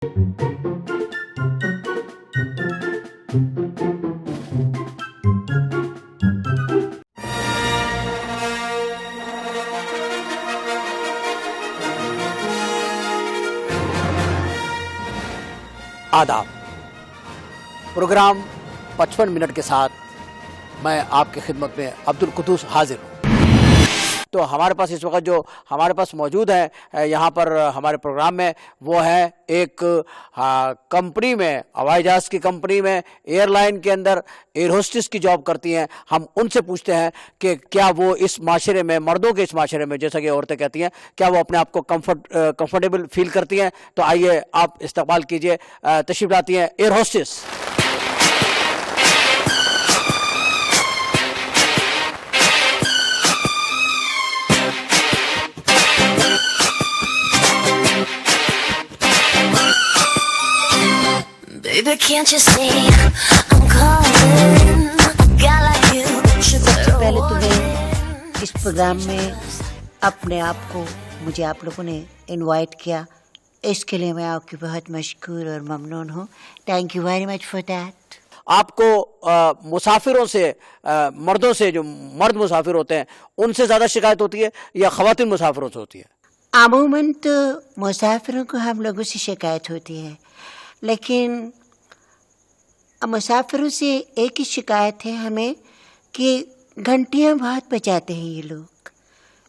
आदाब। Programme 55 minute के साथ मैं आपकी खिदमत में अब्दुल कुद्दूस हाजिर हूँ। तो हमारे पास इस वक्त जो हमारे पास मौजूद है यहाँ पर हमारे प्रोग्राम में, वो है एक कंपनी में, हवाई जहाज़ की कंपनी में, एयरलाइन के अंदर एयर होस्टेस की जॉब करती हैं। हम उनसे पूछते हैं कि क्या वो इस माशरे में, मर्दों के इस माशरे में, जैसा कि औरतें कहती हैं, क्या वो अपने आप को कंफर्टेबल फील करती हैं। तो आइए आप इस्तकबाल कीजिए, तशरीफ लाती हैं air hostess. Baby, can't you see I'm calling? Guy like you should सबसे पहले go तुम्हें इस प्रोग्राम में अपने आप को, मुझे आप लोगों ने इनवाइट किया, इसके लिए मैं आपकी बहुत मशकूर और ममनून हूँ। Thank you very much for that. आपको मुसाफिरों से, मर्दों से, जो मर्द मुसाफिर होते हैं उनसे ज़्यादा शिकायत होती है या ख़वातीन मुसाफिरों से होती है? अमूमन तो मुसाफिरों को हम लोगों से शिकायत होती है, लेकिन मुसाफिरों से एक ही शिकायत है हमें कि घंटियाँ बहुत बजाते हैं ये लोग।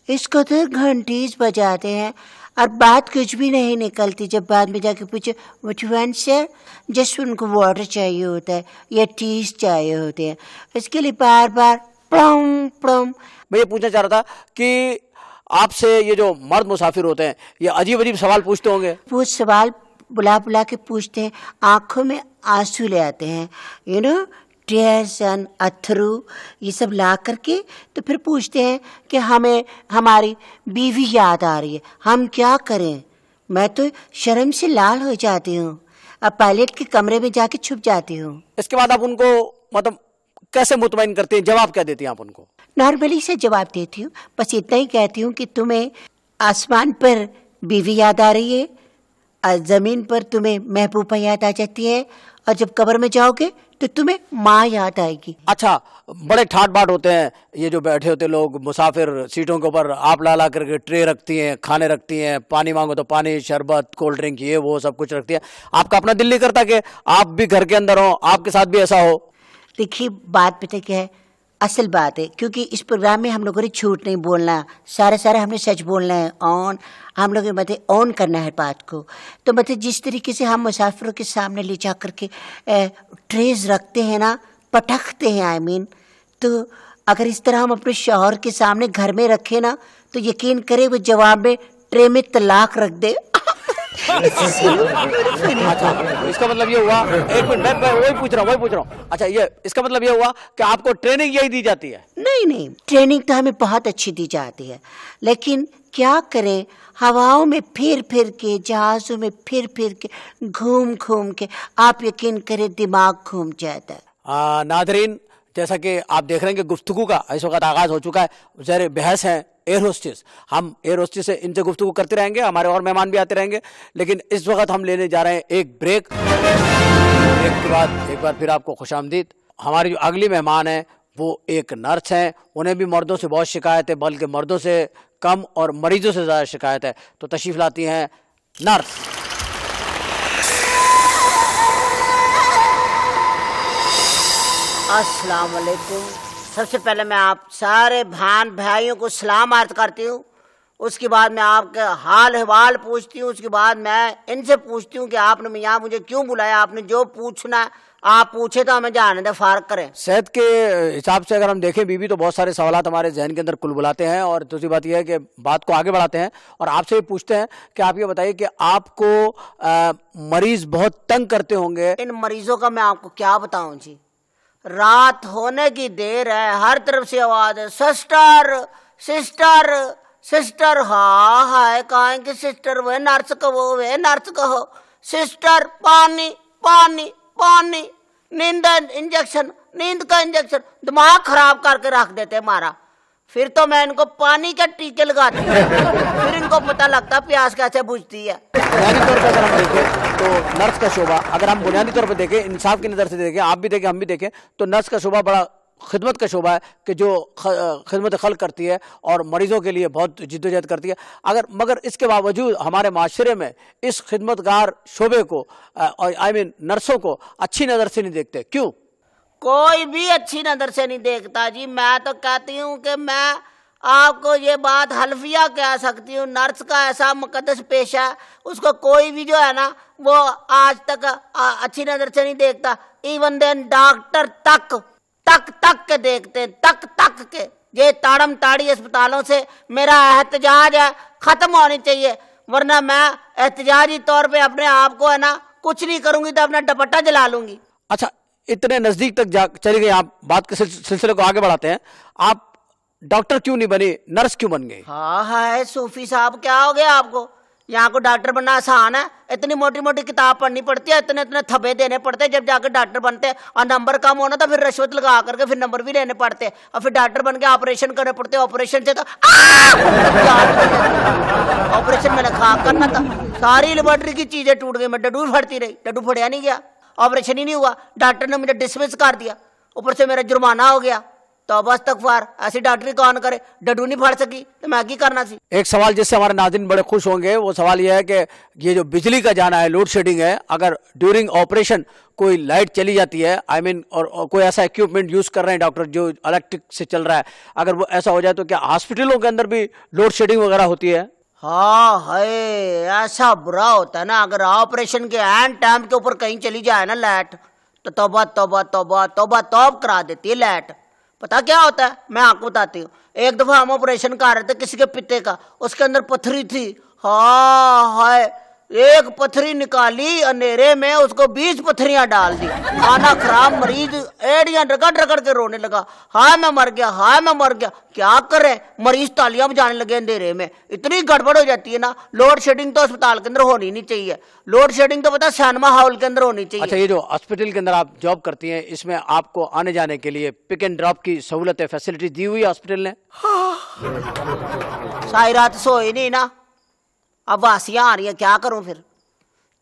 इसको तो घंटीज बजाते हैं और बात कुछ भी नहीं निकलती। जब बाद में जाके पूछे what you want sir, just उनको वाटर चाहिए होता है या टीज चाहिए होते हैं, इसके लिए बार बार प्लम प्लम। मैं ये पूछना चाह रहा था कि आपसे ये जो मर्द मुसाफिर होते हैं ये अजीब अजीब सवाल पूछते होंगे। वो सवाल बुला बुला के पूछते हैं, आँखों में आंसू ले आते हैं, यू नो, टीयर्स एंड अथरू, ये सब ला करके तो फिर पूछते हैं कि हमें हमारी बीवी याद आ रही है, हम क्या करें। मैं तो शर्म से लाल हो जाती हूँ, अब पायलट के कमरे में जाके छुप जाती हूँ। इसके बाद आप उनको मतलब कैसे मुतमईन करते हैं, जवाब क्या देती हैं आप उनको? नॉर्मली से जवाब देती हूँ, बस इतना ही कहती हूँ कि तुम्हें आसमान पर बीवी याद आ रही है, ज़मीन पर तुम्हें महबूबा याद आ जाती है, और जब कब्र में जाओगे तो तुम्हें माँ याद आएगी। अच्छा, बड़े ठाट बाट होते हैं ये जो बैठे होते लोग मुसाफिर सीटों के ऊपर, आप ला करके ट्रे रखती हैं, खाने रखती हैं, पानी मांगो तो पानी, शरबत, कोल्ड ड्रिंक, ये वो सब कुछ रखती है। आपका अपना दिल नहीं करता कि आप भी घर के अंदर हो, आपके साथ भी ऐसा हो? देखिए, बात पता क्या है, असल बात है, क्योंकि इस प्रोग्राम में हम लोगों ने झूठ नहीं बोलना, सारा हमने सच बोलना है, ऑन हम लोग मतलब ऑन करना है बात को। तो मतलब जिस तरीके से हम मुसाफिरों के सामने ले जा करके ट्रेज रखते हैं ना, पटकते हैं, आई मीन, तो अगर इस तरह हम अपने शौहर के सामने घर में रखें ना, तो यकीन करें वो जवाब में ट्रे में तलाक रख दे। अच्छा, इसका मतलब ये हुआ, एक मिनट, मैं वही पूछ रहा हूँ। अच्छा, ये इसका मतलब ये हुआ कि आपको ट्रेनिंग यही दी जाती है? नहीं, ट्रेनिंग तो हमें बहुत अच्छी दी जाती है, लेकिन क्या करें, हवाओं में फिर के, जहाज़ों में फिर के, घूम के, आप यकीन करें दिमाग घूम जाता है। नादरीन, जैसा कि आप देख रहे हैं कि गुफ्तगू का इस वक्त आगाज़ हो चुका है। ज़रा बहस है एयर होस्टेस, हम एयर होस्टेस से इनसे गुफ्तगू करते रहेंगे, हमारे और मेहमान भी आते रहेंगे, लेकिन इस वक्त हम लेने जा रहे हैं एक ब्रेक। ब्रेक के बाद एक बार फिर आपको खुशामदीद। हमारी जो अगली मेहमान है वो एक नर्स हैं, उन्हें भी मर्दों से बहुत शिकायत है, बल्कि मर्दों से कम और मरीजों से ज़्यादा शिकायत है। तो तशरीफ़ लाती हैं नर्स। अस्सलाम वालेकुम। सबसे पहले मैं आप सारे बहन भाइयों को सलाम अर्ज़ करती हूँ, उसके बाद मैं आपका हाल अहवाल पूछती हूँ, उसके बाद मैं इनसे पूछती हूँ कि आपने यहाँ मुझे क्यों बुलाया। आपने जो पूछना है आप पूछे तो हमें जाने दे, फ़र्क करें। सेहत के हिसाब से अगर हम देखें बीबी, तो बहुत सारे सवालात हमारे जहन के अंदर कुल बुलाते हैं, और दूसरी बात यह है कि बात को आगे बढ़ाते हैं और आपसे भी पूछते हैं कि आप ये बताइए कि आपको मरीज़ बहुत तंग करते होंगे। इन मरीज़ों का मैं आपको क्या बताऊँ जी, रात होने की देर है, हर तरफ से आवाज़ है, सिस्टर सिस्टर सिस्टर। हाँ हाय, कहाँ की सिस्टर, वे नर्स कहो, वे नर्स कहो, सिस्टर पानी पानी पानी, नींद इंजेक्शन, नींद का इंजेक्शन, दिमाग खराब करके रख देते हमारा। फिर तो मैं इनको पानी के टीके लगाती हूँ, फिर इनको पता लगता प्यास कैसे बुझती है। बुनियादी तौर पर अगर हम देखें तो नर्स का शोबा, अगर हम बुनियादी तौर पर देखें, इंसाफ की नज़र से देखें, आप भी देखें हम भी देखें, तो नर्स का शोबा बड़ा खिदमत का शोबा है कि जो खिदमत खल्क करती है और मरीजों के लिए बहुत जिद्दोजहद करती है। मगर इसके बावजूद हमारे माशरे में इस खिदमतगार शोबे को आई मीन नर्सों को अच्छी नज़र से नहीं देखते, क्यों? कोई भी अच्छी नज़र से नहीं देखता जी। मैं तो कहती हूँ कि मैं आपको ये बात हल्फिया कह सकती हूँ, नर्स का ऐसा मुकद्दस पेशा है, उसको कोई भी जो है ना वो आज तक अच्छी नज़र से नहीं देखता। इवन देन डॉक्टर तक के देखते हैं, तक के। ये ताड़म ताड़ी अस्पतालों से मेरा एहतजाज है, ख़त्म होनी चाहिए, वरना मैं एहतजाजी तौर पे अपने आप को है ना कुछ नहीं करूँगी तो अपना दुपट्टा जला लूँगी। अच्छा, इतने नज़दीक तक चली गई आप, बात के सिलसिले को आगे बढ़ाते हैं। आप डॉक्टर क्यों नहीं बनी, नर्स क्यों बन गई? हाँ है सूफी साहब, क्या हो गया आपको? यहाँ को डॉक्टर बनना आसान है? इतनी मोटी मोटी किताब पढ़नी पड़ती है, इतने इतने थब्बे देने पड़ते हैं जब जाकर डॉक्टर बनते हैं, और नंबर कम होना तो फिर रिश्वत लगा करके फिर नंबर भी लेने पड़ते हैं, और फिर डॉक्टर बन के ऑपरेशन करने पड़ते हैं। ऑपरेशन से तो ऑपरेशन मैंने खा करना था, सारी लेबोरेटरी की चीजें टूट गई, मैं डड्डू फटती रही, डड्डू फड़िया नहीं गया, ऑपरेशन ही नहीं हुआ, डॉक्टर ने मुझे डिसमिस कर दिया, ऊपर से मेरा जुर्माना हो गया। तो बस तकफार, ऐसी डॉक्टरी कौन करे, डड्डू नहीं फाड़ सकी तो मैं की करना सी। एक सवाल जिससे हमारे नाज़रीन बड़े खुश होंगे, वो सवाल यह है कि ये जो बिजली का जाना है, लोड शेडिंग है, अगर ड्यूरिंग ऑपरेशन कोई लाइट चली जाती है, आई मीन और कोई ऐसा इक्विपमेंट यूज़ कर रहे हैं डॉक्टर जो इलेक्ट्रिक से चल रहा है, अगर वो ऐसा हो जाए तो क्या हॉस्पिटलों के अंदर भी लोड शेडिंग वगैरह होती है? हाँ है, ऐसा बुरा होता है ना, अगर ऑपरेशन के एंड टाइम के ऊपर कहीं चली जाए ना लाइट, तो तौबा तौबा तौबा तौबा तौब करा देती है लाइट। पता क्या होता है, मैं आपको बताती हूँ। एक दफ़ा हम ऑपरेशन कर रहे थे किसी के पित्ते का, उसके अंदर पथरी थी। हाँ हाय, एक पथरी निकाली अंधेरे में, उसको 20 पथरियां डाल दी, खाना खराब, मरीज एड़ियां रगड़ रगड़ के रोने लगा, हाय मैं मर गया, हाय मैं मर गया। क्या करे, मरीज तालियां बजाने लगे अंधेरे में। इतनी गड़बड़ हो जाती है ना। लोड शेडिंग तो अस्पताल के अंदर होनी नहीं चाहिए, लोड शेडिंग तो पता सिनेमा हॉल के अंदर होनी चाहिए। अच्छा, ये जो हॉस्पिटल के अंदर आप जॉब करती हैं, इसमें आपको आने जाने के लिए पिक एंड ड्रॉप की सहूलत फैसिलिटी दी हुई है हॉस्पिटल ने? सारी रात सोई नहीं ना, अब वासियाँ आ रही हैं, क्या करूं फिर।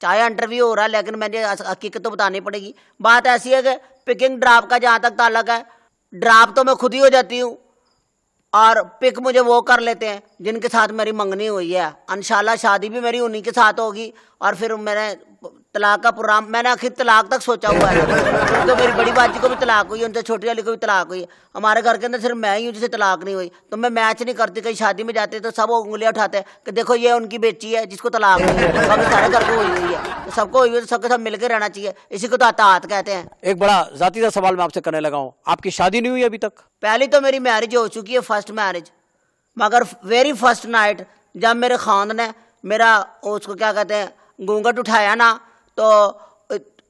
चाहे इंटरव्यू हो रहा है, लेकिन मुझे हकीकत तो बतानी पड़ेगी। बात ऐसी है कि पिकिंग ड्रॉप का जहाँ तक ताल्लुक है, ड्रॉप तो मैं खुद ही हो जाती हूँ, और पिक मुझे वो कर लेते हैं जिनके साथ मेरी मंगनी हुई है। इंशाल्लाह शादी भी मेरी उन्हीं के साथ होगी, और फिर मैंने तलाक का प्रोग्राम, मैंने आखिर तलाक तक सोचा हुआ है। तो मेरी बड़ी बाजी को भी तलाक हुई, उनसे छोटी वाली को भी तलाक हुई है। हमारे घर के अंदर सिर्फ मैं ही हूँ जिसे तलाक नहीं हुई। तो मैं मैच नहीं करती, कहीं शादी में जाते तो सब उंगलियां उठाते हैं कि देखो ये उनकी बेटी है जिसको तलाक हुई है, बाकी सारे घर को हुई है, तो सबको हुई है, तो सबके साथ मिलकर रहना चाहिए, इसी को तो अतात कहते हैं। एक बड़ा जातीदा सवाल मैं आपसे करने लगा हूँ, आपकी शादी नहीं हुई अभी तक? पहली तो मेरी मैरिज हो चुकी है, फर्स्ट मैरिज, मगर वेरी फर्स्ट नाइट जब मेरे खान ने मेरा उसको क्या कहते हैं घूंघट उठाया ना, तो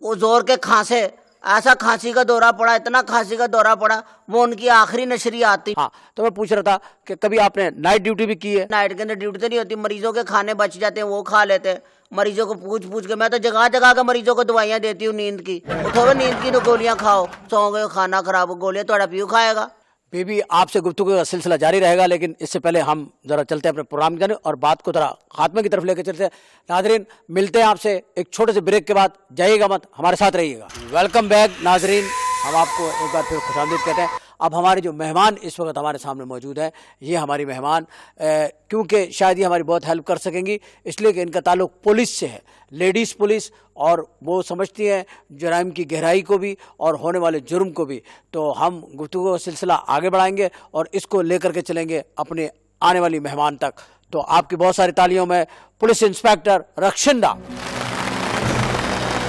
वो जोर के खांसे, ऐसा खांसी का दौरा पड़ा, इतना खांसी का दौरा पड़ा, वो उनकी आखिरी नशरियात थी। हाँ, तो मैं पूछ रहा था कि कभी आपने नाइट ड्यूटी भी की है? नाइट के अंदर ड्यूटी तो नहीं होती, मरीजों के खाने बच जाते हैं वो खा लेते हैं, मरीजों को पूछ के, मैं तो जगह जगह के मरीजों को दवाइयाँ देती हूँ नींद की, उठो नींद की तो गोलियाँ खाओ, सो गए, खाना खराब हो, गोलियाँ थोड़ा पीऊ खाएगा। बेबी, आपसे गुफ्तगू का सिलसिला जारी रहेगा, लेकिन इससे पहले हम जरा चलते हैं अपने प्रोग्राम की तरफ और बात को जरा खात्मे की तरफ लेकर चलते हैं। नाजरीन, मिलते हैं आपसे एक छोटे से ब्रेक के बाद, जाइएगा मत, हमारे साथ रहिएगा। वेलकम बैक नाजरीन, हम आपको एक बार फिर खुशामदीद कहते हैं। अब हमारे जो मेहमान इस वक्त हमारे सामने मौजूद हैं, ये हमारी मेहमान क्योंकि शायद ये हमारी बहुत हेल्प कर सकेंगी, इसलिए कि इनका ताल्लुक पुलिस से है, लेडीज़ पुलिस, और वो समझती हैं जराइम की गहराई को भी और होने वाले जुर्म को भी। तो हम गुफ्तगू का सिलसिला आगे बढ़ाएंगे और इसको लेकर के चलेंगे अपने आने वाली मेहमान तक। तो आपकी बहुत सारी तालियों में पुलिस इंस्पेक्टर रक्षिंदा।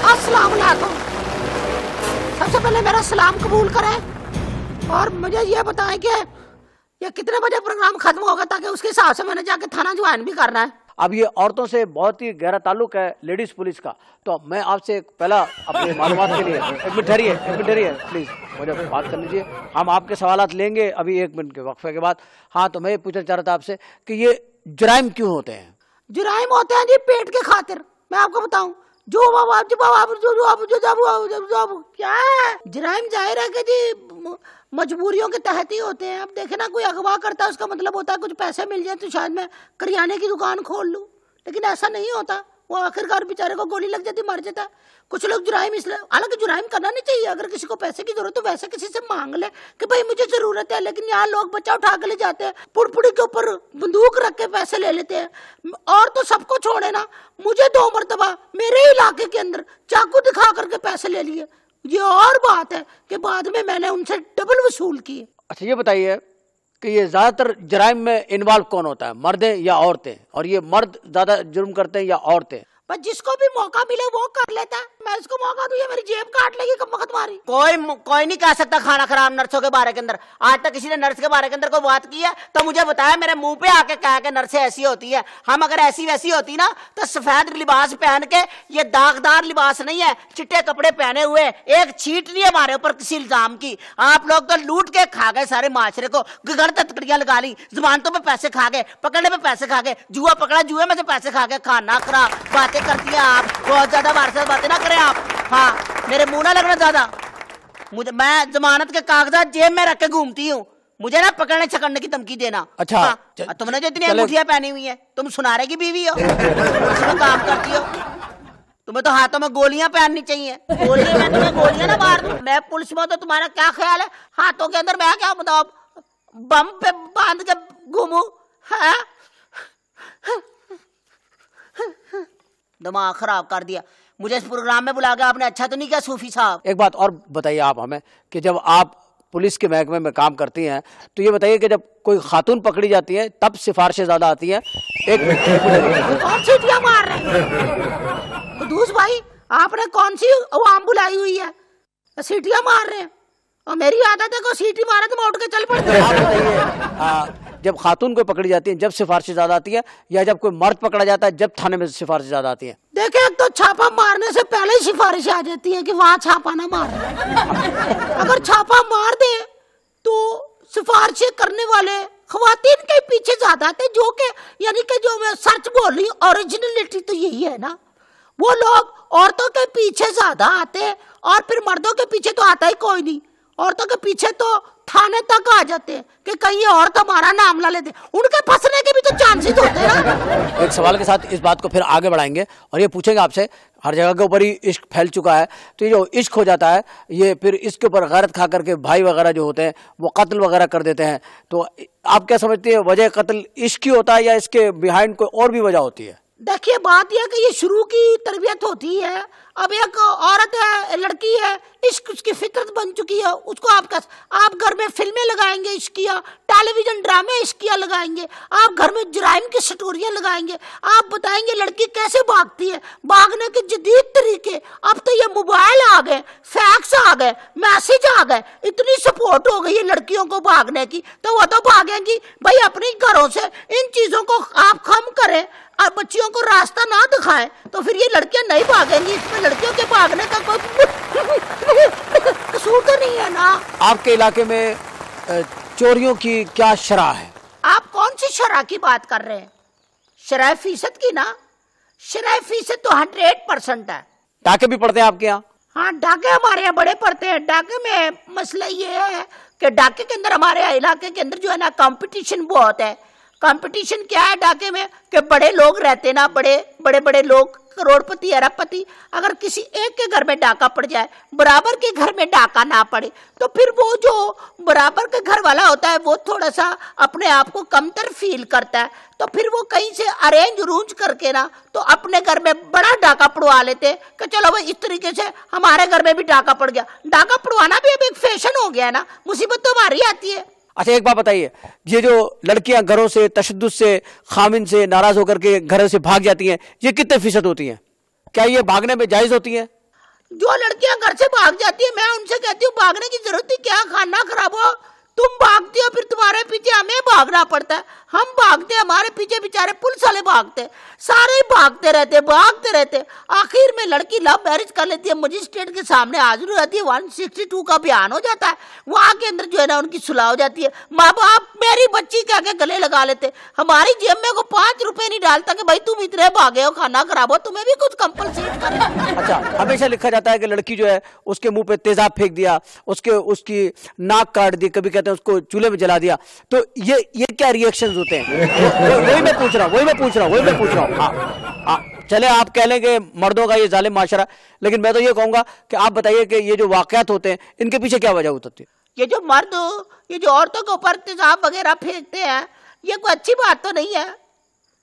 अस्सलाम वालेकुम। सबसे पहले मेरा सलाम कबूल करें और मुझे ये बताएं कि ये कितने बजे प्रोग्राम खत्म होगा, ताकि उसके हिसाब से मैंने जाके थाना ज्वाइन भी करना है। अब ये औरतों से बहुत ही गहरा ताल्लुक है लेडीज़ पुलिस का, तो मैं आपसे पहला अपने मालूमात के लिए एक मिनट ठहरिए प्लीज़, मुझे बात कर लीजिए, हम आपके सवालात लेंगे अभी 1 मिनट के वक्फे के बाद। हाँ, तो मैं ये पूछना चाह रहा था आपसे कि ये जुराइम क्यों होते हैं? जुराइम होते हैं जी पेट के खातिर। मैं आपको बताऊं, क्या है जराइम जाहिर है कि जी मजबूरियों के तहत ही होते हैं। अब देखे ना, कोई अगवा करता है उसका मतलब होता है कुछ पैसे मिल जाए तो शायद मैं करियाने की दुकान खोल लूं, लेकिन ऐसा नहीं होता। वो आखिरकार बेचारे को गोली लग जाती, मर जाता है। कुछ लोग जुराइम इसलिए, हालांकि जुराइम करना नहीं चाहिए। अगर किसी को पैसे की जरूरत तो वैसे किसी से मांग ले कि भाई मुझे जरूरत है, लेकिन यहाँ लोग बच्चा उठा के ले जाते हैं, पुड़पुड़ी के ऊपर बंदूक रख के पैसे ले लेते हैं। और तो सबको छोड़े ना, मुझे 2 मरतबा मेरे इलाके के अंदर चाकू दिखा करके पैसे ले लिए। ये और बात है कि बाद में मैंने उनसे डबल वसूल किए। अच्छा ये बताइए कि ये ज्यादातर जराइम में इन्वॉल्व कौन होता है, मर्द या औरतें? और ये मर्द ज्यादा जुर्म करते हैं या औरतें? पर जिसको भी मौका मिले वो कर लेता है। मैं इसको मौका दूं, ये मेरी जेब काट लेगी कब वक्त मारी। कोई नहीं कह सकता खाना खराब नर्सों के बारे के अंदर। आज तक किसी ने नर्स के बारे के अंदर कोई बात की है तो मुझे बताया, मेरे मुंह पे आके कहा कि नर्सें ऐसी होती है। हम अगर ऐसी वैसी होती ना तो सफेद लिबास पहन के, ये दागदार लिबास नहीं है, चिट्टे कपड़े पहने हुए, एक छीट नहीं है हमारे ऊपर किसी इल्जाम की। आप लोग तो लूट के खा गए सारे माशरे को, गगन तकड़ियां लगा ली, जमानतों पे पैसे खा गए, पकड़ने पे पैसे खा गए, जुआ पकड़ा, जुए में से पैसे खा गए। खाना खराब बातें करती हैं आप, बहुत ज्यादा हमारे साथ बातें ना करें आप। हाँ, मेरे मुंह ना लगना ज्यादा। मुझे, मैं जमानत के कागजात जेब में रख के घूमती हूँ, मुझे ना पकड़ने छकड़ने की धमकी देना। अच्छा, हाँ, तुमने जो इतनी अंगूठियां पहनी हुई है, तुम सुनारे की बीवी हो, इसमें काम करती हो। तुम्हें तो हाथों में गोलियां पहननी चाहिए। गोलियां, मैं तुम्हें गोलियां ना मार दूं। मैं पुलिस में, तो तुम्हारा क्या ख्याल है हाथों के अंदर मैं क्या बताऊं, बम पे बांध के घूमू? हाँ, दिमाग खराब कर दिया। मुझे इस प्रोग्राम में बुला के आपने अच्छा तो नहीं किया सूफी साहब। एक बात और बताइए आप हमें कि जब आप पुलिस के महकमे में काम करती हैं तो ये बताइए कि जब कोई खातून पकड़ी जाती है तब सिफारिशें ज्यादा आती हैं। कौन सी सीटियां मार रहे हैं कुदूस भाई, आपने कौन सी अवाम बुलाई हुई है, सीटियां मार रहे हैं? और मेरी आदत है को सीटी मारे तो मैं उठ के चल पड़ता आप बताइए, जब खातून को पकड़ी जाती है जब सिफारिशें ज्यादा आती है, या जब कोई मर्द पकड़ा जाता है जब थाने में सिफारिशें ज्यादा आती है? देखिए, तो छापा मारने से पहले ही सिफारिश आ जाती है कि वहां छापा ना मार। अगर छापा मार दे तो सिफारिशें करने वाले खवातीन के पीछे ज्यादा आते, जो कि यानी कि जो मैं सच बोल रही हूँ, ओरिजिनलिटी तो यही है ना। वो लोग औरतों के पीछे ज्यादा आते और फिर मर्दों के पीछे तो आता ही कोई नहीं। औरतों के पीछे तो थाने तक आ जाते हैं कि कहीं औरत हमारा नाम ला लेते, उनके फंसने के भी तो चांसेस होते हैं ना। एक सवाल के साथ इस बात को फिर आगे बढ़ाएंगे और ये पूछेंगे आपसे, हर जगह के ऊपर ही इश्क फैल चुका है, तो ये जो इश्क हो जाता है ये फिर इसके ऊपर गैरत खा करके भाई वगैरह जो होते हैं वो कत्ल वगैरह कर देते हैं, तो आप क्या समझते हैं वजह कत्ल इश्क ही होता है या इसके बिहाइंड कोई और भी वजह होती है? देखिए, बात यह कि ये शुरू की तरबियत होती है। अब एक औरत है, लड़की है, इश्क उसकी फितरत बन चुकी है, उसको आप घर में फिल्में लगाएंगे इश्किया, टेलीविजन ड्रामे इश्किया लगाएंगे, आप घर में जराइम की स्टोरियां लगाएंगे, आप बताएंगे लड़की कैसे भागती है, भागने के जदीद तरीके। अब तो ये मोबाइल आ गए, फैक्स आ गए, मैसेज आ गए, इतनी सपोर्ट हो गई है लड़कियों को भागने की, तो वो तो भागेंगी भाई अपने घरों से। इन चीजों को आप कम करें और बच्चियों को रास्ता ना दिखाएं तो फिर ये लड़कियां नहीं भागेंगी। इसमें लड़कियों के भागने का कोई कसूर तो नहीं है ना। आपके इलाके में चोरियों की क्या शरह है? आप कौन सी शरह की बात कर रहे हैं? शरह फीसद की ना, शरह फीसद तो 100% है। डाके भी पड़ते हैं आपके यहाँ? हाँ, डाके हमारे यहाँ बड़े पड़ते हैं। डाके में मसला ये है कि डाके के अंदर, हमारे इलाके के अंदर जो है ना, कंपटीशन बहुत है। कंपटीशन क्या है डाके में कि बड़े लोग रहते ना, बड़े लोग, करोड़पति, अरबपति, अगर किसी एक के घर में डाका पड़ जाए, बराबर के घर में डाका ना पड़े, तो फिर वो जो बराबर के घर वाला होता है वो थोड़ा सा अपने आप को कमतर फील करता है, तो फिर वो कहीं से अरेंज रूंज करके ना तो अपने घर में बड़ा डाका पड़वा लेते कि चलो भाई इस तरीके से हमारे घर में भी डाका पड़ गया। डाका पड़वाना भी अब एक फैशन हो गया है ना, मुसीबत तो हमारी आती है। अच्छा एक बात बताइए, ये जो लड़कियां घरों से तशद्दुद से, खामिन से नाराज होकर के घरों से भाग जाती हैं, ये कितने फीसद होती हैं? क्या ये भागने में जायज होती हैं? जो लड़कियां घर से भाग जाती है, मैं उनसे कहती हूँ भागने की जरूरत ही क्या, खाना खराब हो तुम भागती हो, फिर तुम्हारे पीछे हमें भागना पड़ता है। हम भागते, हमारे पीछे बेचारे पुलिस वाले भागते, सारे ही भागते रहते। आखिर में लड़की लव मैरिज कर लेती है, मजिस्ट्रेट के सामने हाजिर हो जाती है, 162 का बयान हो जाता है, वहां के अंदर जो है ना उनकी सुलह हो जाती है। माँ बाप मेरी बच्ची के आगे गले लगा लेते, हमारी जेब में को 5 रुपए नहीं डालता कि भाई तुम इतने भागे हो, खाना खराब हो, तुम्हें भी कुछ कंपलसेट करें। अच्छा, हमेशा लिखा जाता है कि लड़की जो है उसके मुंह पे तेजाब फेंक दिया, उसकी नाक काट दी, कभी कहते हैं उसको चूल्हे में जला दिया। तो ये क्या रिएक्शंस होते हैं? वही मैं पूछ रहा हूँ। हाँ, चले आप कह लेंगे मर्दों का ये जालिम माशरा, लेकिन मैं तो ये कहूंगा कि आप बताइए कि ये जो वाकयात होते हैं इनके पीछे क्या वजह होती है? ये जो मर्द, ये जो औरतों के ऊपर तेजाब वगैरह फेंकते हैं, ये कोई अच्छी बात तो नहीं है।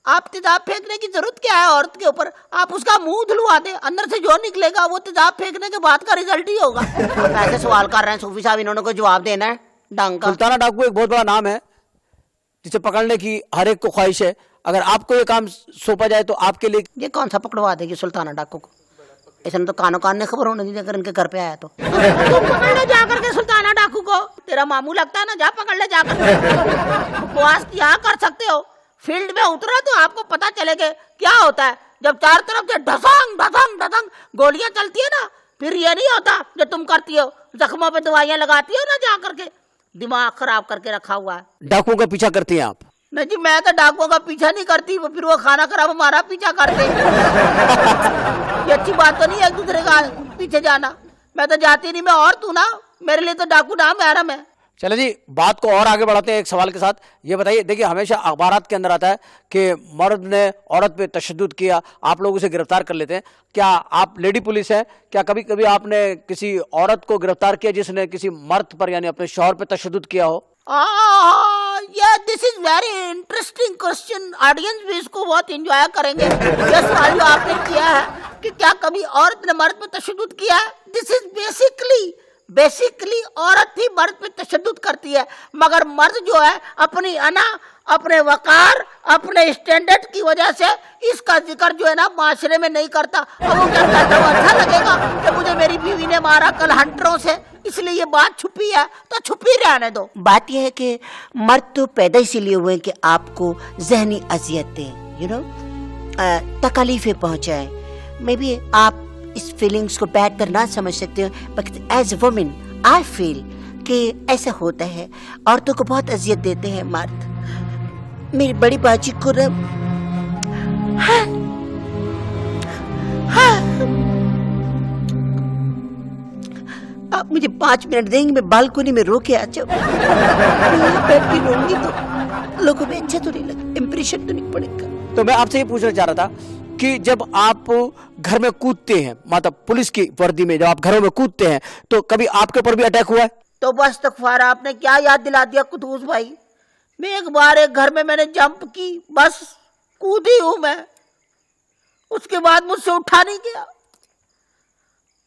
आप तेजाब फेंकने की जरूरत क्या है औरत के ऊपर? आप उसका मुंह धुलवा दें, अंदर से जो निकलेगा वो तेजाब फेंकने के बाद का रिजल्ट ही होगा। ऐसे सवाल कर रहे हैं सूफी साहब, इन्होंने कोई जवाब देना है? डंग का सुल्ताना डाकू एक बहुत बड़ा नाम है जिसे पकड़ने की हर एक को ख्वाहिश है। अगर आपको ये काम सौंपा जाए तो आपके लिए ये कौन सा पकड़वा देगी सुल्ताना डाकू को? इसने तो कानो कान ने खबर होने दी अगर इनके घर पे आया तो। तू पकड़ ले जाकर के सुल्ताना डाकू को, तेरा मामू लगता है ना, जा पकड़ ले जाकर। बकवास क्या कर सकते हो? फील्ड में उतरा तो आपको पता चलेगा क्या होता है। जब चार तरफ से ढसंग ढसंग ढसंग गोलियां चलती है ना, फिर ये नहीं होता जो तुम करती हो, जख्मों पे दवाइयां लगाती हो ना, जा करके दिमाग खराब करके रखा हुआ है। डाकुओं का पीछा करती हैं आप? नहीं जी, मैं तो डाकुओं का पीछा नहीं करती, फिर वो खाना खराब हमारा पीछा करते। ये अच्छी बात तो नहीं है एक दूसरे का पीछे जाना। मैं तो जाती नहीं, मैं और तू ना, मेरे लिए तो डाकू ना महरम है। चलो जी, बात को और आगे बढ़ाते हैं एक सवाल के साथ। ये बताइए, देखिए हमेशा अखबारात के अंदर आता है कि मर्द ने औरत पे तशद्दुद किया, आप लोग उसे गिरफ्तार कर लेते हैं। क्या आप लेडी पुलिस हैं? क्या कभी कभी आपने किसी औरत को गिरफ्तार किया जिसने किसी मर्द पर यानी अपने शौहर पे तशद्दुद किया हो? This is very interesting question. Audience भी इसको बहुत एंजॉय करेंगे। ये सवाल जो आपने किया है कि क्या कभी औरत ने मर्द पे तशद्दुद किया है, दिस इज बेसिकली औरत ही मर्द पे तशद्दुद करती है, मगर मर्द जो है अपनी अना, अपने वकार, अपने स्टैंडर्ड की वजह से इसका जिक्र जो है ना माशरे में नहीं करता। और वो क्या कहता है, अच्छा लगेगा कि मुझे मेरी बीवी ने मारा कल हंटरों से, इसलिए ये बात छुपी है तो छुपी रहने दो। बात यह है कि मर्द तो पैदा इसीलिए हुए हैं कि आपको जहनी अजियत दें, यू नो, तकलीफें पहुंचाएं। मे बी आप इस फीलिंग्स को बेहतर ना समझ सकते हो, but as a woman I feel कि ऐसा होता है। औरतों को बहुत अजियत देते हैं मर्द। मेरी बड़ी बाजी को आप मुझे 5 मिनट देंगे, मैं बालकोनी में रो के आ जाऊं। बैठ के रोऊंगी तो लोगों में अच्छा तो नहीं लगेगा, इंप्रेशन तो नहीं पड़ेगा। तो मैं आपसे ये पूछना चाह रहा था कि जब आप घर में कूदते हैं, मतलब पुलिस की वर्दी में जब आप घरों में कूदते हैं, तो कभी आपके ऊपर भी अटैक हुआ है? तो बस तकफार, आपने क्या याद दिला दिया कुतूस भाई। मैं एक बार एक घर में मैंने जंप की, बस कूदी हूं मैं, उसके बाद मुझसे उठा नहीं गया।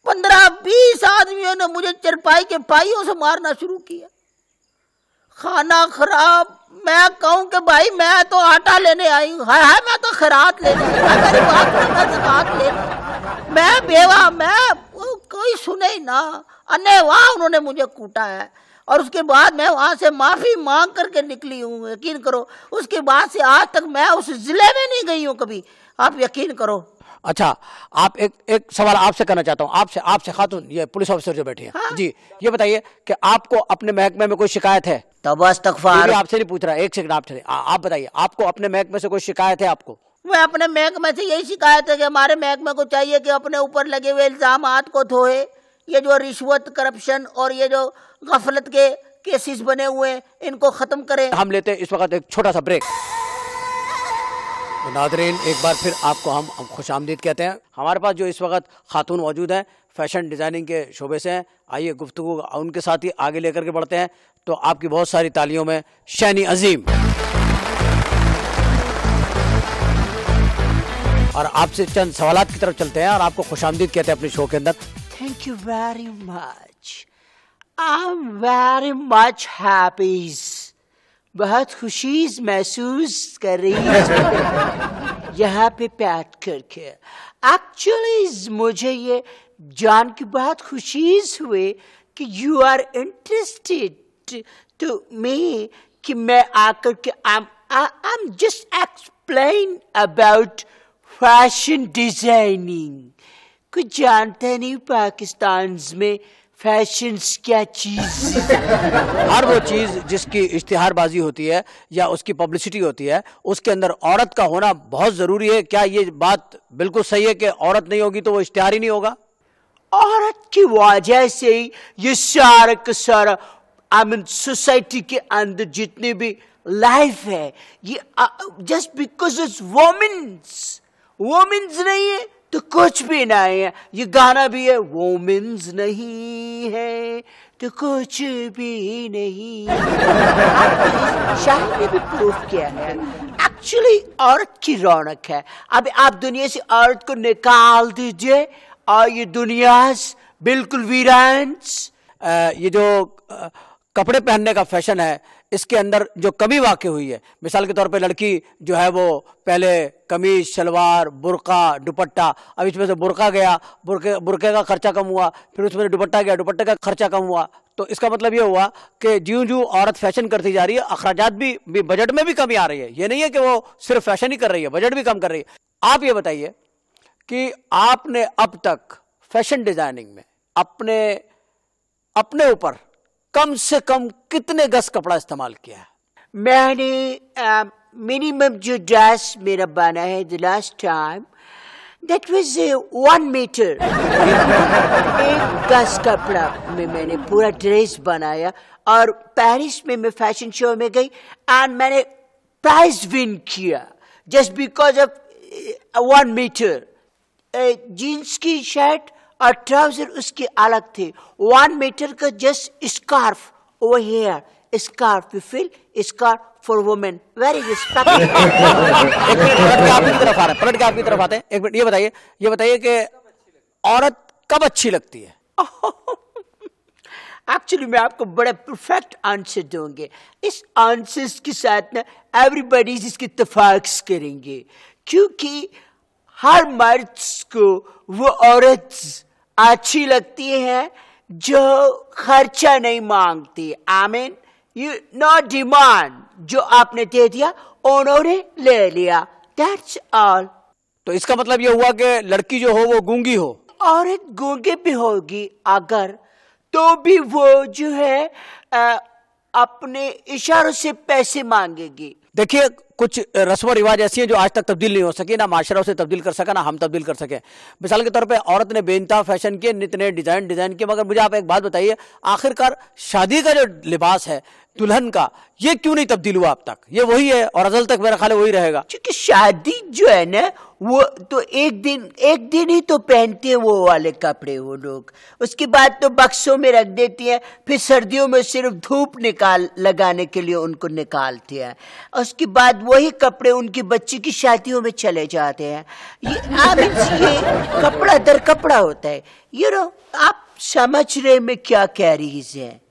15-20 आदमियों ने मुझे चरपाई के पाइयों से मारना शुरू किया। खाना खराब। मैं कहूं कि भाई मैं तो आटा लेने आई हूँ, है मैं तो खैरात लेने आई हूँ, मेरी बात मैं ज़कात लेने, मैं बेवा, मैं कोई सुने ही ना, अन्यवाह उन्होंने मुझे कूटा है। और उसके बाद मैं वहां से माफी मांग करके निकली हूँ, यकीन करो। उसके बाद से आज तक मैं उस जिले में नहीं गई हूँ कभी, आप यकीन करो। अच्छा, आप एक सवाल आपसे करना चाहता हूँ, आपसे खातून, ये पुलिस ऑफिसर जो बैठी हैं। हाँ? जी, ये बताइए कि आपको अपने महकमे में कोई शिकायत है? तो बस तकफार, आपसे नहीं पूछ रहा, एक सेकंड आप चले, आप बताइए, आपको अपने महकमे से कोई शिकायत है? आपको? मैं अपने महकमे से यही शिकायत है कि हमारे महकमे को चाहिए कि अपने ऊपर लगे हुए इल्जामात को धोए। ये जो रिश्वत, करप्शन और ये जो गफलत के केसेस बने हुए हैं, इनको खत्म करें। हम लेते हैं इस वक्त एक छोटा सा ब्रेक। तो नादरीन, एक बार फिर आपको हम खुशामदीद कहते हैं। हमारे पास जो इस वक्त खातून मौजूद हैं, फैशन डिज़ाइनिंग के शोबे से हैं। आइए गुफ्तगू उनके साथ ही आगे लेकर के बढ़ते हैं। तो आपकी बहुत सारी तालियों में शैनी अजीम। और आपसे चंद सवालात की तरफ चलते हैं और आपको खुशामदीद कहते हैं अपने शो के अंदर। Thank you very much, I am very much happy, बहुत खुशी महसूस कर रही हूँ यहाँ पे बैठ करके। एक्चुअली मुझे ये जान के बहुत खुशी हुई कि यू आर इंटरेस्टेड तो मैं आकर के I'm just explain about fashion designing. कुछ जानते नहीं पाकिस्तान में फैशन क्या चीज। हर वो चीज जिसकी इश्तिहारबाजी होती है या उसकी पब्लिसिटी होती है, उसके अंदर औरत का होना बहुत जरूरी है। क्या ये बात बिल्कुल सही है कि औरत नहीं होगी तो वो इश्तिहार ही नहीं होगा? औरत की वजह से ही ये सारा का सारा सोसाइटी के अंदर जितने भी लाइफ है, ये जस्ट बिकॉज इट्स वोमेन्स नहीं है तो कुछ भी नहीं है। ये गाना भी है, वोमेन्स नहीं है तो कुछ भी नहीं है। शायद ने भी प्रूफ किया है एक्चुअली औरत की रौनक है। अब आप दुनिया से औरत को निकाल दीजिए और ये दुनिया बिल्कुल वीरान। ये जो कपड़े पहनने का फैशन है, इसके अंदर जो कमी वाक़ई हुई है, मिसाल के तौर पे लड़की जो है वो पहले कमीज, शलवार, बुर्का, दुपट्टा, अब इसमें से बुर्का गया, बुर्के का खर्चा कम हुआ, फिर उसमें दुपट्टा गया, दुपट्टे का खर्चा कम हुआ। तो इसका मतलब ये हुआ कि ज्यों-ज्यों औरत फैशन करती जा रही है, अखराजात भी बजट में भी कमी आ रही है। ये नहीं है कि वो सिर्फ फैशन ही कर रही है, बजट भी कम कर रही है। आप ये बताइए कि आपने अब तक फैशन डिजाइनिंग में अपने ऊपर कम से कम कितने गज कपड़ा इस्तेमाल किया है? मैंने मिनिमम जो ड्रेस मेरा बना है the last time that was 1 metre. 1 गज कपड़ा में मैंने पूरा ड्रेस बनाया और पेरिस में मैं फैशन शो में गई एंड मैंने प्राइज विन किया just because of 1 metre. Jeans की शर्ट और ट्राउजर उसके अलग थे। 1 मीटर का just scarf over here, scarf, you feel, scarf for women, very respected. पलट के आपकी तरफ आते हैं। एक मिनट, ये बताइए कि औरत कब अच्छी लगती है? एक्चुअली मैं आपको बड़ा परफेक्ट आंसर दूंगे। इस आंसर के साथ ना एवरीबॉडी इसके इत्तेफाक करेंगे, क्योंकि हर मर्द को वो औरत अच्छी लगती है जो खर्चा नहीं मांगती। आमीन, यू नो डिमांड, जो आपने दे दिया उन्होंने ले लिया, दैट्स ऑल। तो इसका मतलब ये हुआ कि लड़की जो हो वो गूंगी हो? औरत गूंगे भी होगी अगर, तो भी वो जो है अपने इशारों से पैसे मांगेगी। देखिए, कुछ रस्म और रिवाज ऐसी हैं जो आज तक तब्दील नहीं हो सकी, ना माशरा उसे तब्दील कर सका, ना हम तब्दील कर सके। मिसाल के तौर पे औरत ने बेइंतहा फैशन किए, नित नए डिजाइन किए, मगर मुझे आप एक बात बताइए, आखिरकार शादी का जो लिबास है दुल्हन का, ये क्यों नहीं तब्दील हुआ अब तक? ये वही है और अजल तक मेरा ख्याल वही रहेगा। क्योंकि शादी जो है ना वो तो एक दिन ही तो पहनते हैं वो वाले कपड़े वो लोग, उसके बाद तो बक्सों में रख देती हैं, फिर सर्दियों में सिर्फ धूप लगाने के लिए उनको निकालती हैं, उसके बाद वही कपड़े उनकी बच्ची की शादियों में चले जाते हैं। ये कपड़ा दर कपड़ा होता है, आप समझ रहे में क्या कह रही है?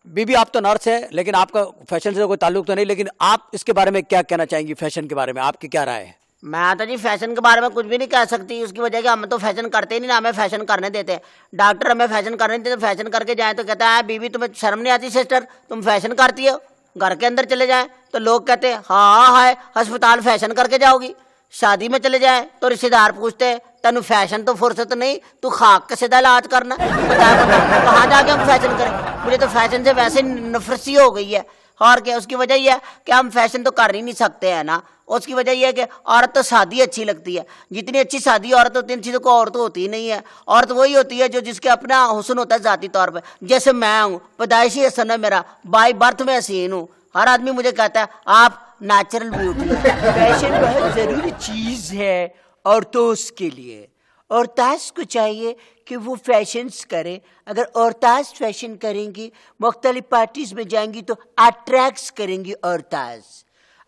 बीबी, आप तो नर्स है, लेकिन आपका फैशन से कोई ताल्लुक तो नहीं, लेकिन आप इसके बारे में क्या कहना चाहेंगी? फैशन के बारे में आपकी क्या राय है? मैं तो जी फैशन के बारे में कुछ भी नहीं कह सकती, उसकी वजह कि हम तो फैशन करते ही नहीं, ना हमें फैशन करने देते। डॉक्टर हमें फैशन करने देते, तो फैशन करके जाए तो कहता है बीबी तुम्हें शर्म नहीं आती सिस्टर, तुम फैशन करती हो? घर के अंदर चले जाए तो लोग कहते हैं हाँ है, अस्पताल फैशन करके जाओगी। शादी में चले जाए तो रिश्तेदार पूछते हैं तेन फैशन तो फुर्सत नहीं, तू खाक का सीधा इलाज करना, कहाँ जाके हम फैशन करें? मुझे तो फैशन से वैसे नफरत सी हो गई है, और क्या उसकी वजह यह है कि हम फैशन तो कर ही नहीं सकते हैं ना। उसकी वजह यह है कि औरत तो शादी अच्छी लगती है, जितनी अच्छी शादी औरत होती है इन चीज़ों को और तो होती ही नहीं है। औरत वही होती है जो जिसके अपना हुस्न होता है ज़ाती तौर पे, जैसे मैं हूँ, पैदाइशी हसन है मेरा, बाई बर्थ में हसीन हूँ। हर आदमी मुझे कहता है आप नेचुरल ब्यूटी है। फैशन बहुत ज़रूरी चीज़ है औरतों के लिए। औरताज को चाहिए कि वो फैशंस करें। अगर औरताज फैशन करेंगी, मुख्तलिफ पार्टीज में जाएंगी तो अट्रैक्ट करेंगी औरताज।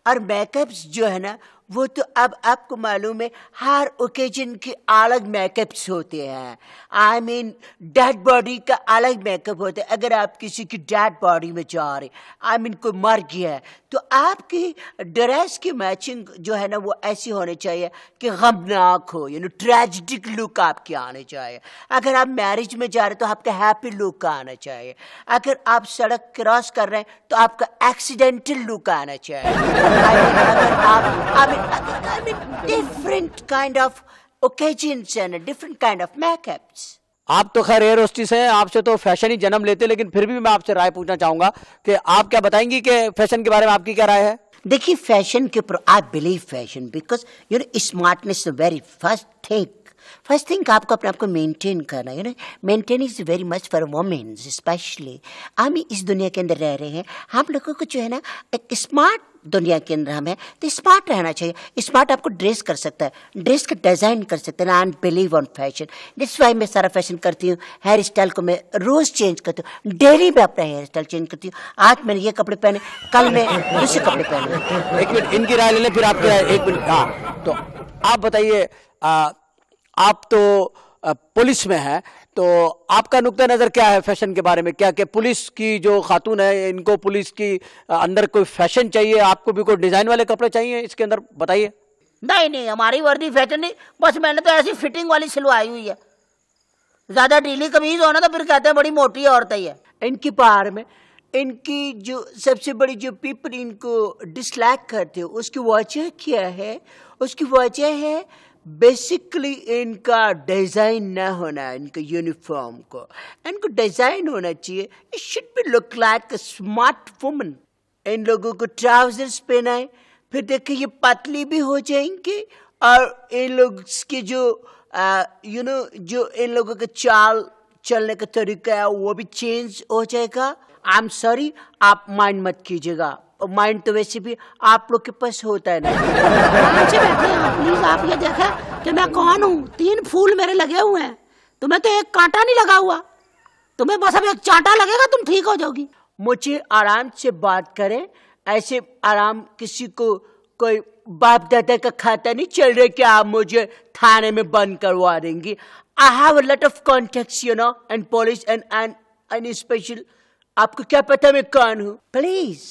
और मेकअप्स जो है ना वो तो अब आपको मालूम है हर ओकेजन के अलग मेकअप्स होते हैं। आई मीन डेड बॉडी का अलग मेकअप होता है। अगर आप किसी की डेड बॉडी में जा रहे, आई मीन कोई मर गया है, तो आपकी ड्रेस की मैचिंग जो है ना वो ऐसी होनी चाहिए कि गमनाक हो, ट्रेजिक लुक आपकी आनी चाहिए। अगर आप मैरिज में जा रहे तो आपका हैप्पी लुक आना चाहिए। अगर आप सड़क क्रॉस कर रहे हैं तो आपका एक्सीडेंटल लुक आना चाहिए। अगर आप different kind of occasions and different kind of makeups. आप तो खैर एयर होस्टेस हैं, आपसे तो फैशन ही जन्म लेते, लेकिन फिर भी मैं आपसे राय पूछना चाहूंगा कि आप क्या बताएंगी कि फैशन के बारे में आपकी क्या राय है? देखिए, फैशन के ऊपर I believe fashion because smartness very first thing आपको अपने आप को मेंटेन करना, maintain is very much for women specially. हम इस दुनिया के अंदर रह रहे हैं, हम लोगों को जो है ना एक स्मार्ट दुनिया के अंदर हम है तो स्मार्ट रहना चाहिए। स्मार्ट आपको ड्रेस कर सकता है, ड्रेस का डिज़ाइन कर सकता है ना। I believe on fashion, this why मैं सारा फैशन करती हूँ। हेयर स्टाइल को मैं रोज़ चेंज करती हूँ, डेली मैं अपना हेयर स्टाइल चेंज करती हूँ। आज मैंने ये कपड़े पहने, कल मैं दूसरे कपड़े पहने। एक मिनट, इनकी राय ले लें फिर आपकी राय। एक मिनट, हाँ, तो आप बताइए, आप तो पुलिस में हैं, तो आपका नुक्ता नज़र क्या है फैशन के बारे में? क्या कि पुलिस की जो खातून है, इनको पुलिस की अंदर कोई फैशन चाहिए, आपको भी कोई डिज़ाइन वाले कपड़े चाहिए इसके अंदर? बताइए। नहीं, हमारी वर्दी फैशन नहीं, बस मैंने तो ऐसी फिटिंग वाली सिलवाई हुई है। ज्यादा ढीली कमीज हो ना तो फिर कहते हैं बड़ी मोटी औरत ही है। इनके बारे में इनकी जो सबसे बड़ी जो पीपल इनको डिसलाइक करते हो उसकी वजह क्या है? उसकी वजह है बेसिकली इनका डिज़ाइन ना होना। इनका यूनिफॉर्म को इनको डिज़ाइन होना चाहिए। It should be look like a smart woman. इन लोगों को ट्राउजर्स पहनाए, फिर देखिए ये पतली भी हो जाएंगे और इन लोग की जो जो इन लोगों का चाल चलने का तरीका है वो भी चेंज हो जाएगा। आई एम सॉरी, आप माइंड मत कीजिएगा, माइंड तो वैसे भी आप लोग के पास होता है ना। प्लीज आप ये देखें कि मैं कौन हूँ। 3 फूल मेरे लगे हुए हैं, तुम्हें तो एक कांटा नहीं लगा हुआ। तुम्हें बस अब एक चांटा लगेगा, तुम ठीक हो जाओगी। मुझे आराम से बात करें, ऐसे आराम किसी को कोई बाप दादा का खाता नहीं चल रहा कि आप मुझे थाने में बंद करवा देंगी। I have a lot of contacts and police and special. आपको क्या पता मैं कौन हूँ? Please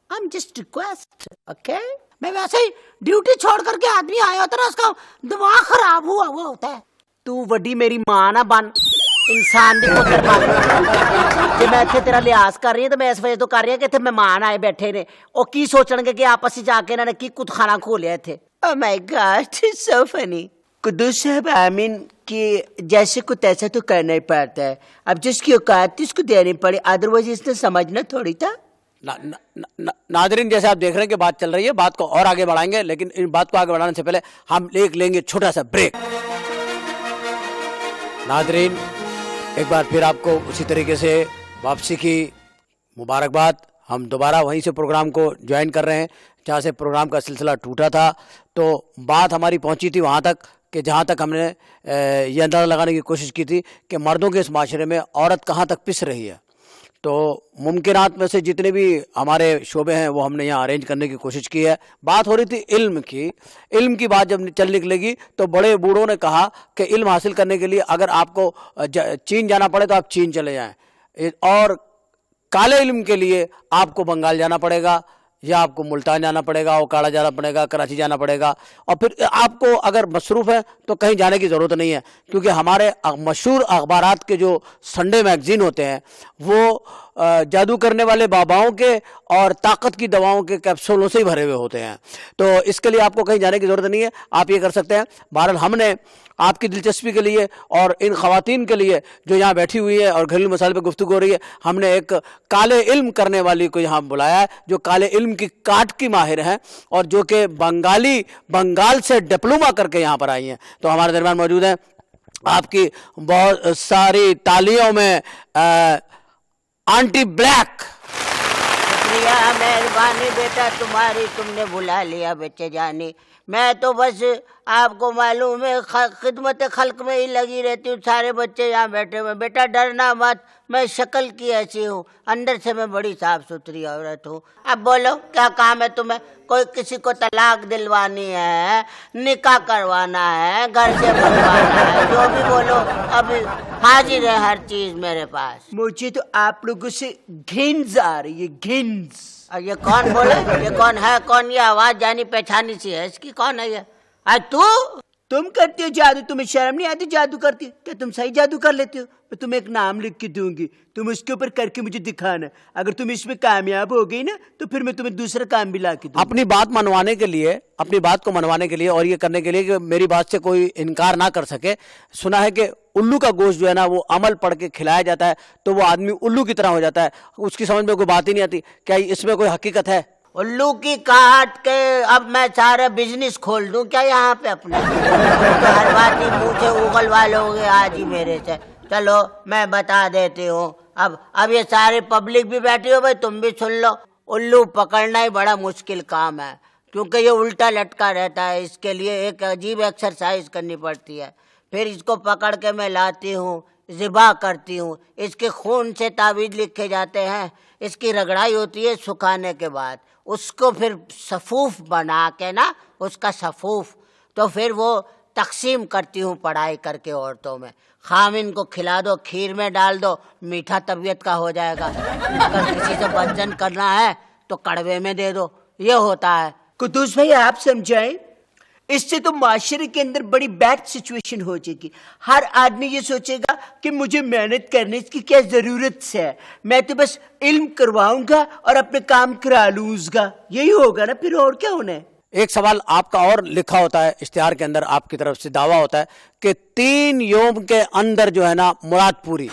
I am just request, okay? मैं वैसे ही ड्यूटी छोड़ करके आदमी आया होता ना, उसका दिमाग खराब हुआ वो होता है। तू वड्डी मेरी मां ना बन, इंसान दी पुत्र बन। जे मैं इत्थे तेरा लिहाज कर रही हूं तो मैं इस वजह तो कर रही हूं कि इत्थे मेहमान आए बैठे ने, ओ की सोचणगे कि आपस में जाके इन्होंने की कुतखाना खोलिया इत्थे। Oh my God, so funny. Quddus साहब, आई मीन कि जैसे को तैसा तो करना ही पड़ता है। अब जिसकी औकात थी उसको देनी पड़ी, अदरवाइज इसने समझना थोड़ी था। नादरीन, जैसे आप देख रहे हैं कि बात चल रही है, बात को और आगे बढ़ाएंगे, लेकिन इन बात को आगे बढ़ाने से पहले हम लेंगे छोटा सा ब्रेक। नादरीन, एक बार फिर आपको उसी तरीके से वापसी की मुबारकबाद। हम दोबारा वहीं से प्रोग्राम को ज्वाइन कर रहे हैं जहाँ से प्रोग्राम का सिलसिला टूटा था। तो बात हमारी पहुँची थी वहाँ तक कि जहाँ तक हमने ये अंदाज़ा लगाने की कोशिश की थी कि मर्दों के इस माशरे में औरत कहाँ तक पिस रही है। तो मुमकिनात में से जितने भी हमारे शोबे हैं वो हमने यहाँ अरेंज करने की कोशिश की है। बात हो रही थी इल्म की। इल्म की बात जब चल निकलेगी तो बड़े बूढ़ों ने कहा कि इल्म हासिल करने के लिए अगर आपको चीन जाना पड़े तो आप चीन चले जाएं, और काले इल्म के लिए आपको बंगाल जाना पड़ेगा, या आपको मुल्तान जाना पड़ेगा, ओकाड़ा जाना पड़ेगा, कराची जाना पड़ेगा, और फिर आपको अगर मसरूफ़ है तो कहीं जाने की ज़रूरत नहीं है, क्योंकि हमारे मशहूर अखबारात के जो संडे मैगज़ीन होते हैं वो जादू करने वाले बाबाओं के और ताकत की दवाओं के कैप्सूलों से ही भरे हुए होते हैं। तो इसके लिए आपको कहीं जाने की ज़रूरत नहीं है, आप ये कर सकते हैं। बहरहाल हमने आपकी दिलचस्पी के लिए और इन ख़वातीन के लिए जो यहाँ बैठी हुई है और घरेलू मसाले पर गुफ्तगू हो रही है, हमने एक काले इल्म करने वाली को यहाँ बुलाया है जो काले इल्म की काट की माहिर हैं और जो कि बंगाल से डिप्लोमा करके यहाँ पर आई हैं। तो हमारे दरमियान मौजूद हैं। आपकी बहुत सारी तालियों में आंटी ब्लैक। शुक्रिया, मेहरबानी बेटा तुम्हारी, तुमने बुला लिया बच्चे जाने। मैं तो बस आपको मालूम है खिदमत खल्क में ही लगी रहती हूँ। सारे बच्चे यहाँ बैठे हुए। बेटा डरना मत, मैं शक्ल की ऐसी हूँ, अंदर से मैं बड़ी साफ सुथरी औरत हूँ। अब बोलो क्या काम है तुम्हें? कोई किसी को तलाक दिलवानी है, निकाह करवाना है, घर से भगवाना है, जो भी बोलो अभी हाजिर है हर चीज मेरे पास। मुझे तो आप लोगों से घिन्स आ रही है, घिन्स। और ये कौन बोले? ये कौन है? कौन? ये आवाज जानी पहचानी सी है इसकी। कौन है ये? तू? तुम करते हो जादू, तुम्हें शर्म नहीं आती जादू करती? क्या तुम सही जादू कर लेते हो? मैं तुम्हें एक नाम लिख के दूंगी, तुम उसके ऊपर करके मुझे दिखाना। अगर तुम इसमें कामयाब हो गई ना तो फिर मैं तुम्हें दूसरा काम भी ला के दूंगा। अपनी बात मनवाने के लिए, अपनी बात को मनवाने के लिए और ये करने के लिए कि मेरी बात से कोई इनकार ना कर सके, सुना है कि उल्लू का गोश्त जो है ना वो अमल पढ़ के खिलाया जाता है तो वो आदमी उल्लू की तरह हो जाता है। उसकी समझ में कोई बात ही नहीं आती। क्या इसमें कोई हकीकत है? उल्लू की काट के अब मैं सारा बिजनेस खोल दूं क्या यहाँ पे अपना? तो हर बात ही मुंह से उगलवा लोगे आज ही मेरे से। चलो मैं बता देती हूँ। अब ये सारे पब्लिक भी बैठी हो भाई, तुम भी सुन लो। उल्लू पकड़ना ही बड़ा मुश्किल काम है क्योंकि ये उल्टा लटका रहता है। इसके लिए एक अजीब एक्सरसाइज करनी पड़ती है। फिर इसको पकड़ के मैं लाती हूँ, ज़िबा करती हूँ। इसके खून से तावीज़ लिखे जाते हैं। इसकी रगड़ाई होती है सुखाने के बाद। उसको फिर सफूफ बना के ना, उसका सफूफ तो फिर वो तकसीम करती हूँ पढ़ाई करके औरतों में। खामिन को खिला दो, खीर में डाल दो, मीठा तबीयत का हो जाएगा। अगर किसी से बदजन करना है तो कड़वे में दे दो। ये होता है। कुद्दूस भाई आप समझाएं, इससे तो माशरे के अंदर बड़ी बैड सिचुएशन हो जाएगी। हर आदमी ये सोचेगा कि मुझे मेहनत करने की क्या जरूरत है, मैं तो बस इल्म करवाऊंगा और अपने काम करा लूंगा। यही होगा ना, फिर और क्या होना है। एक सवाल आपका और लिखा होता है इश्तिहार के अंदर, आपकी तरफ से दावा होता है कि 3 यौम के अंदर जो है ना मुराद पूरी।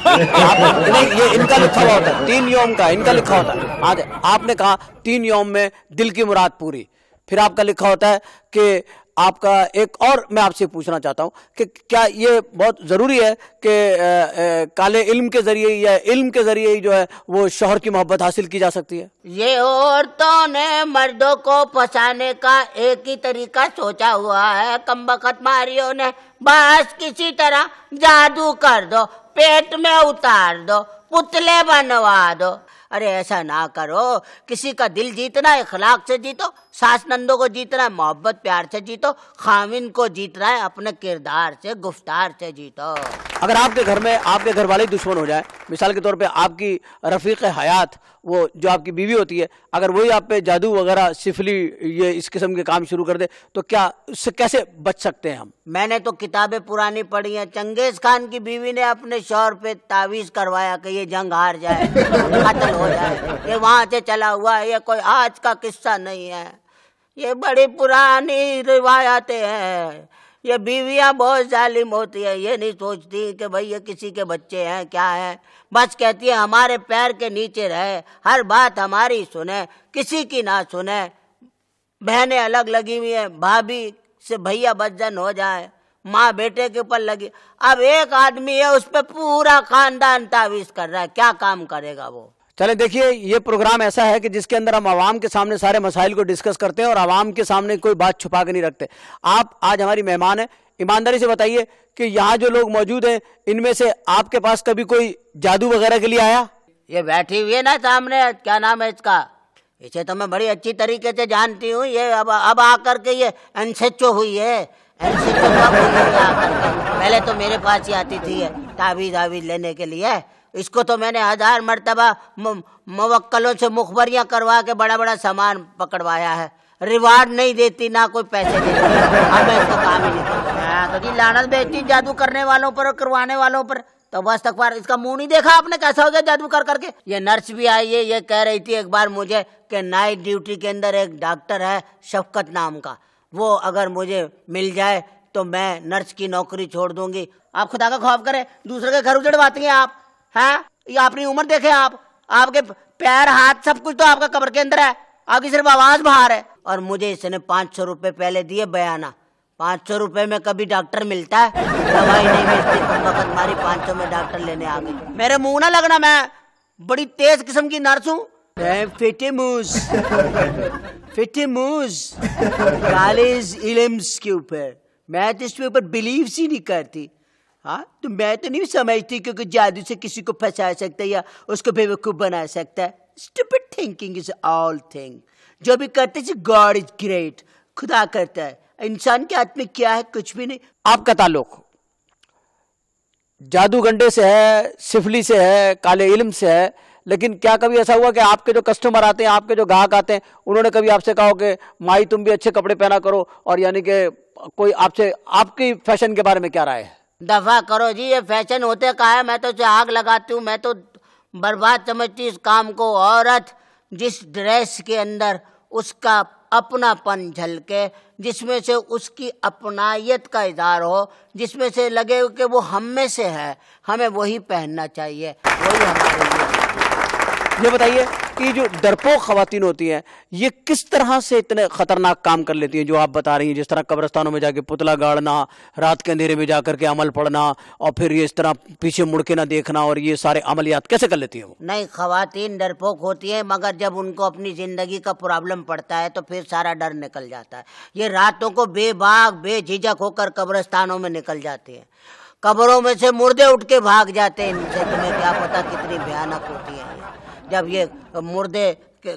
नहीं, ये इनका लिखा हुआ होता है, 3 यौम का इनका लिखा होता है। आज आपने कहा 3 यौम में दिल की मुराद पूरी। फिर आपका लिखा होता है कि आपका एक और मैं आपसे पूछना चाहता हूं कि क्या ये बहुत जरूरी है कि काले इल्म के जरिए या इल्म के जरिए ही जो है वो शौहर की मोहब्बत हासिल की जा सकती है? ये औरतों ने मर्दों को फंसाने का एक ही तरीका सोचा हुआ है कमबख्त मारियों ने। बस किसी तरह जादू कर दो, पेट में उतार दो, पुतले बनवा दो। अरे ऐसा ना करो। किसी का दिल जीतना है इखलाक से जीतो, सास नंदों को जीतना है मोहब्बत प्यार से जीतो, खामिन को जीतना है अपने किरदार से, गुफ्तार से जीतो। अगर आपके घर में आपके घर वाले ही दुश्मन हो जाए, मिसाल के तौर पे आपकी रफीक हयात, वो जो आपकी बीवी होती है, अगर वही आप पे जादू वगैरह सिफली ये इस किस्म के काम शुरू कर दे तो क्या उससे कैसे बच सकते हैं हम? मैंने तो किताबें पुरानी पढ़ी हैं। चंगेज खान की बीवी ने अपने शौहर पे तावीज़ करवाया कि ये जंग हार जाए, कत्ल हो जाए। ये वहां से चला हुआ है, ये कोई आज का किस्सा नहीं है। ये बड़ी पुरानी रिवायतें हैं। ये बीवियां बहुत जालिम होती है, ये नहीं सोचती कि भाई ये किसी के बच्चे हैं क्या है। बस कहती है हमारे पैर के नीचे रहे, हर बात हमारी सुने, किसी की ना सुने। बहनें अलग लगी हुई है, भाभी से भैया बदजन हो जाए, माँ बेटे के ऊपर लगी। अब एक आदमी है उस पर पूरा खानदान तावीज़ कर रहा है, क्या काम करेगा वो? चले देखिए, ये प्रोग्राम ऐसा है कि जिसके अंदर हम आवाम के सामने सारे मसाइल को डिस्कस करते हैं और आवाम के सामने कोई बात छुपा के नहीं रखते। आप आज हमारी मेहमान हैं, ईमानदारी से बताइए कि यहाँ जो लोग मौजूद हैं इनमें से आपके पास कभी कोई जादू वगैरह के लिए आया? ये बैठी हुई है ना सामने, क्या नाम है इसका? इसे तो मैं बड़ी अच्छी तरीके से जानती हूँ। ये अब आकर के ये एनसेचो हुई है। एनसेचो कब हुई है आकर के? पहले तो मेरे पास ही आती थी तावीज़ आवीज़ लेने के लिए। इसको तो मैंने 1000 मरतबा मुवक्कलों से मुखबरियाँ करवा के बड़ा बड़ा सामान पकड़वाया है। रिवार्ड नहीं देती ना कोई पैसे देती। अब मैं इसका काम ही नहीं करता। तो जी लानत बेचती जादू करने वालों पर और करवाने वालों पर। तो बस तक बार इसका मुंह नहीं देखा आपने कैसा हो गया जादू कर करके। ये नर्स भी आई है, ये कह रही थी एक बार मुझे कि नाइट ड्यूटी के अंदर एक डॉक्टर है शफकत नाम का, वो अगर मुझे मिल जाए तो मैं नर्स की नौकरी छोड़ दूंगी। आप खुदा का खौफ करें, दूसरे के घर उजड़वाती हैं आप। हैं ये अपनी उम्र देखें आप, आपके पैर हाथ सब कुछ तो आपका कब्र के अंदर है, आपकी सिर्फ आवाज बाहर है। और मुझे इसने 500 रुपए पहले दिए बयाना। 500 रुपए में कभी डॉक्टर मिलता है? दवाई नहीं मिलती, वक्त मारी 500 में डॉक्टर लेने आ गई। मेरे मुंह ना लगना, मैं बड़ी तेज किस्म की नर्स हूँ। फिटिमूस कॉलेज इल्म्स के ऊपर मैं तो इसके ऊपर बिलीव ही नहीं करती। हाँ, तो मैं तो नहीं समझती क्योंकि जादू से किसी को फंसा सकता है या उसको बेवकूफ बना सकता है। Stupid thinking is all thing. जो भी करते हैं गॉड इज ग्रेट, खुदा करता है। इंसान के हाथ में क्या है? कुछ भी नहीं। आपका ताल्लुक जादूगंडे से है, सिफली से है, काले इल्म से है, लेकिन क्या कभी ऐसा हुआ कि आपके जो कस्टमर आते हैं, आपके जो ग्राहक आते हैं, उन्होंने कभी आपसे कहा हो कि माई तुम भी अच्छे कपड़े पहना करो, और यानी कि कोई आपसे आपकी फैशन के बारे में क्या राय है? दफा करो जी, ये फैशन होते का है? मैं तो उसे आग लगाती हूँ, मैं तो बर्बाद समझती इस काम को। औरत जिस ड्रेस के अंदर उसका अपनापन झलके, जिसमें से उसकी अपनायत का इजहार हो, जिसमें से लगे कि वो हम में से है, हमें वही पहनना चाहिए, वही हमारे लिए। ये बताइए कि जो डरपोक खवातीन होती हैं, ये किस तरह से इतने खतरनाक काम कर लेती हैं जो आप बता रही हैं, जिस तरह कब्रिस्तानों में जाके पुतला गाड़ना, रात के अंधेरे में जाकर के अमल पढ़ना, और फिर ये इस तरह पीछे मुड़ के ना देखना, और ये सारे अमलियात कैसे कर लेती हैं वो? नहीं, खवातीन डरपोक होती है, मगर जब उनको अपनी जिंदगी का प्रॉब्लम पड़ता है तो फिर सारा डर निकल जाता है। ये रातों को बेबाक बेझिझक होकर कब्रिस्तानों में निकल जाती है। कब्रों में से मुर्दे उठ के भाग जाते हैं इनसे। तुम्हें क्या पता कितनी भयानक होती है ये। जब ये मुर्दे के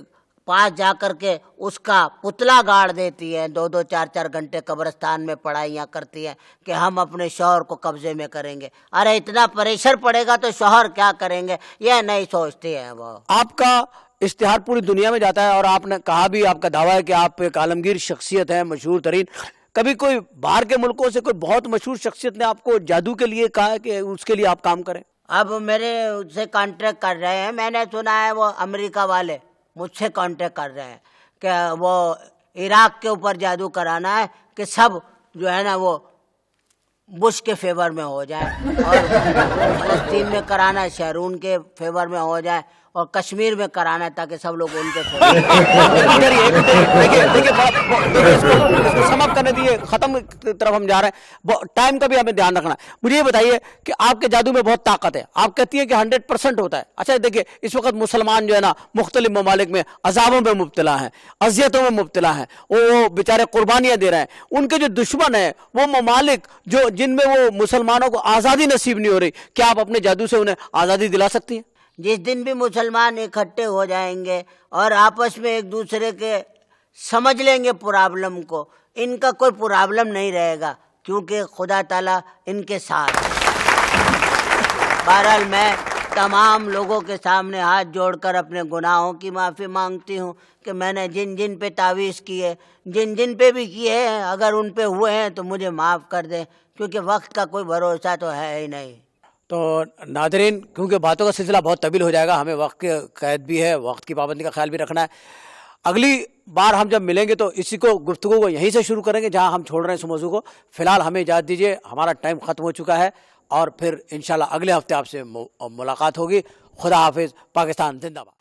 पास जाकर के उसका पुतला गाड़ देती है, 2-2 4-4 घंटे कब्रिस्तान में पढ़ाइयाँ करती है कि हम अपने शौहर को कब्जे में करेंगे। अरे इतना प्रेशर पड़ेगा तो शौहर क्या करेंगे, यह नहीं सोचते हैं वो। आपका इश्तिहार पूरी दुनिया में जाता है, और आपने कहा भी, आपका दावा है कि आप एक आलमगीर शख्सियत है, मशहूर तरीन। कभी कोई बाहर के मुल्कों से कोई बहुत मशहूर शख्सियत ने आपको जादू के लिए कहा है कि उसके लिए आप काम करें? अब मेरे उससे कांटेक्ट कर रहे हैं, मैंने सुना है वो अमेरिका वाले मुझसे कांटेक्ट कर रहे हैं कि वो इराक के ऊपर जादू कराना है कि सब जो है ना वो बुश के फेवर में हो जाए, और फलस्तीन में कराना है शहरून के फेवर में हो जाए, और कश्मीर में कराना है ताकि सब लोग उनके फेवर में। देखिए इसको समाप्त करने दिए, खत्म की तरफ हम जा रहे हैं, टाइम का भी हमें ध्यान रखना है। मुझे ये बताइए कि आपके जादू में बहुत ताकत है, आप कहती हैं कि 100% होता है। अच्छा देखिए, इस वक्त मुसलमान जो है ना मुख्तलिफ ममालिक में अजाबों में मुब्तला हैं, अजियतों में मुब्तला हैं, वो बेचारे कुर्बानियां दे रहे हैं। उनके जो दुश्मन है वो ममालिक जो जिनमें वो मुसलमानों को आज़ादी नसीब नहीं हो रही, क्या आप अपने जादू से उन्हें आज़ादी दिला सकती हैं? जिस दिन भी मुसलमान इकट्ठे हो जाएंगे और आपस में एक दूसरे के समझ लेंगे प्रॉब्लम को, इनका कोई प्रॉब्लम नहीं रहेगा, क्योंकि खुदा ताला इनके साथ है। बहरहाल मैं तमाम लोगों के सामने हाथ जोड़कर अपने गुनाहों की माफ़ी मांगती हूँ कि मैंने जिन जिन पे तावीज़ किए, जिन जिन पे भी किए हैं, अगर उन पे हुए हैं तो मुझे माफ़ कर दें, क्योंकि वक्त का कोई भरोसा तो है ही नहीं। तो नादरीन, क्योंकि बातों का सिलसिला बहुत तवील हो जाएगा, हमें वक्त की कैद भी है, वक्त की पाबंदी का ख्याल भी रखना है। अगली बार हम जब मिलेंगे तो इसी को गुफ्तगू को यहीं से शुरू करेंगे जहां हम छोड़ रहे हैं इस मौजू को। फिलहाल हमें इजाज़त दीजिए, हमारा टाइम ख़त्म हो चुका है, और फिर इंशाल्लाह अगले हफ्ते आपसे मुलाकात होगी। खुदा हाफिज़। पाकिस्तान जिंदाबाद।